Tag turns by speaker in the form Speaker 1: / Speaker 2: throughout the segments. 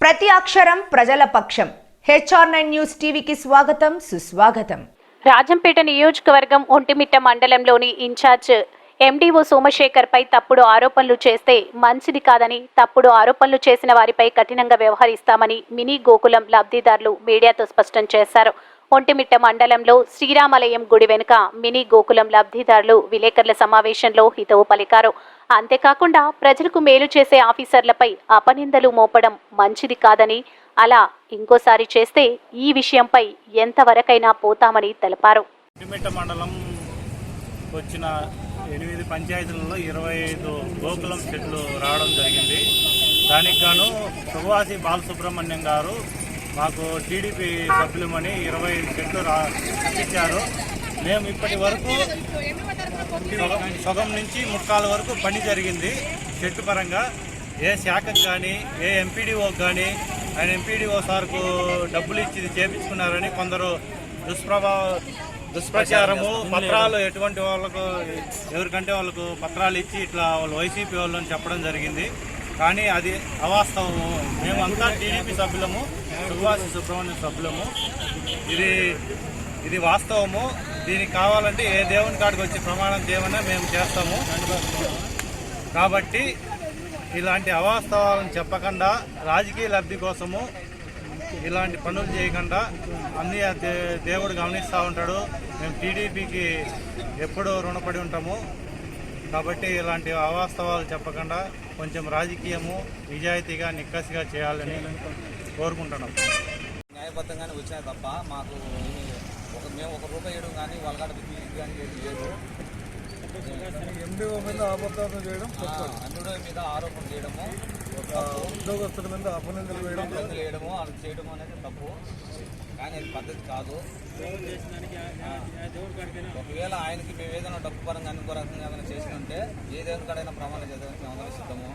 Speaker 1: ప్రతి అక్షరం ప్రజల పక్షం. HR9 న్యూస్ టీవీకి స్వాగతం, సుస్వాగతం.
Speaker 2: రాజంపేట నియోజకవర్గం ఒంటిమిట్ట మండలంలోని ఇన్ఛార్జ్ MDO సోమశేఖర్ పై తప్పుడు ఆరోపణలు చేస్తే మంచిది కాదని, తప్పుడు ఆరోపణలు చేసిన వారిపై కఠినంగా వ్యవహరిస్తామని మినీ గోకులం లబ్ధిదారులు మీడియాతో స్పష్టం చేశారు. ఒంటిమిట్ట మండలంలో శ్రీరామాలయం గుడి వెనుక మినీ గోకులం లబ్ధిదారులు విలేకరుల సమావేశంలో హితవు పలికారు. అంతేకాకుండా ప్రజలకు మేలు చేసే ఆఫీసర్లపై అపనిందలు మోపడం మంచిది కాదని, అలా ఇంకోసారి చేస్తే ఈ విషయంపై ఎంతవరకైనా పోతామని తెలిపారు.
Speaker 3: ఒంటిమిట్ట మండలం వచ్చిన 8 పంచాయతీలలో 25 గోకులం చెట్లు రావడం జరిగింది. దానికి గాను సుభాసి బాలసుబ్రహ్మణ్యం గారు మాకు టీడీపీ సభ్యులమని 25 చెట్లు ఇచ్చారు. మేము ఇప్పటి వరకు సగం నుంచి ముక్కాల వరకు పని జరిగింది. చెట్టు పరంగా ఏ శాఖకు కానీ ఏ ఎంపీడీఓకి కానీ ఆయన ఎంపీడీఓ సార్కు డబ్బులు ఇచ్చి చేపించుకున్నారని కొందరు దుష్ప్రచారము, పత్రాలు ఎటువంటి వాళ్ళకు ఎవరికంటే వాళ్ళకు పత్రాలు ఇచ్చి ఇట్లా వాళ్ళు వైసీపీ వాళ్ళు అని చెప్పడం జరిగింది. కానీ అది అవాస్తవము. మేమంతా టీడీపీ సభ్యులము, సుభాసి సుబ్రహ్మణ్యం సభ్యులము. ఇది వాస్తవము. దీనికి కావాలంటే ఏ దేవుని కాడికి వచ్చి ప్రమాణం చేయమన్నా మేము చేస్తాము. కాబట్టి ఇలాంటి అవాస్తవాలను చెప్పకుండా, రాజకీయ లబ్ధి కోసము ఇలాంటి పనులు చేయకుండా అన్నీ దేవుడు గమనిస్తూ ఉంటాడు. మేము టీడీపీకి ఎప్పుడూ రుణపడి ఉంటాము. కాబట్టి ఇలాంటి అవాస్తవాలు చెప్పకుండా కొంచెం రాజకీయము నిజాయితీగా నిక్కసిగా చేయాలని కోరుకుంటున్నాం.
Speaker 4: న్యాయబద్ధంగానే వచ్చినాయి తప్ప మాకు మేము ₹1 వేయడం కానీ వాళ్ళ కానీ లేదు.
Speaker 5: ఎండిఓ మీద అబద్ధాలు చేయడం,
Speaker 4: అన్నుడు మీద ఆరోపణ చేయడము,
Speaker 5: ఉద్యోగస్తుల మీద అపనిందలు
Speaker 4: వేయడము అది చేయడము అనేది తప్పు. కానీ అది పద్ధతి కాదు. ఒకవేళ ఆయనకి మేము ఏదైనా డబ్బు పరంగా అనుకో రకంగా ఏదైనా చేసినంటే ఏ దేవుని కాడైనా ప్రమాణం చేద్దానికి మేము అందరం సిద్ధము.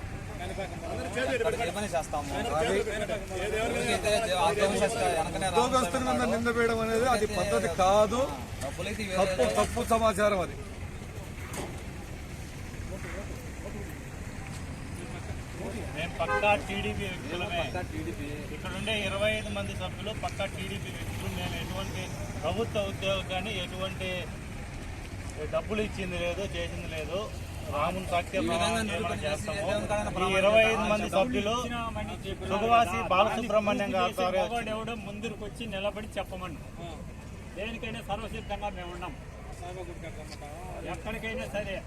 Speaker 4: ఏమని చేస్తాము.
Speaker 5: ఉద్యోగస్తుల మీద నింద వేయడం అనేది అది పద్ధతి కాదు. తప్పు సమాచారం అది.
Speaker 3: మేము పక్కా టీడీపీ వ్యక్తులమే. ఇక్కడ ఉండే 25 మంది సభ్యులు పక్కా టీడీపీ వ్యక్తులు. మేము ఎటువంటి ప్రభుత్వ ఉద్యోగం కానీ ఎటువంటి డబ్బులు ఇచ్చింది లేదు, చేసింది లేదు. రాముని సాక్ష్య చేస్తాము. ఈ 25 మంది సభ్యులు సుభాసి బాలసుబ్రహ్మణ్యం గారు
Speaker 6: ఎవడో ముందుకు వచ్చి నిలబడి చెప్పమని, దేనికైనా సర్వసిద్ధంగా మేము ఉన్నాం. ఎక్కడికైనా సరే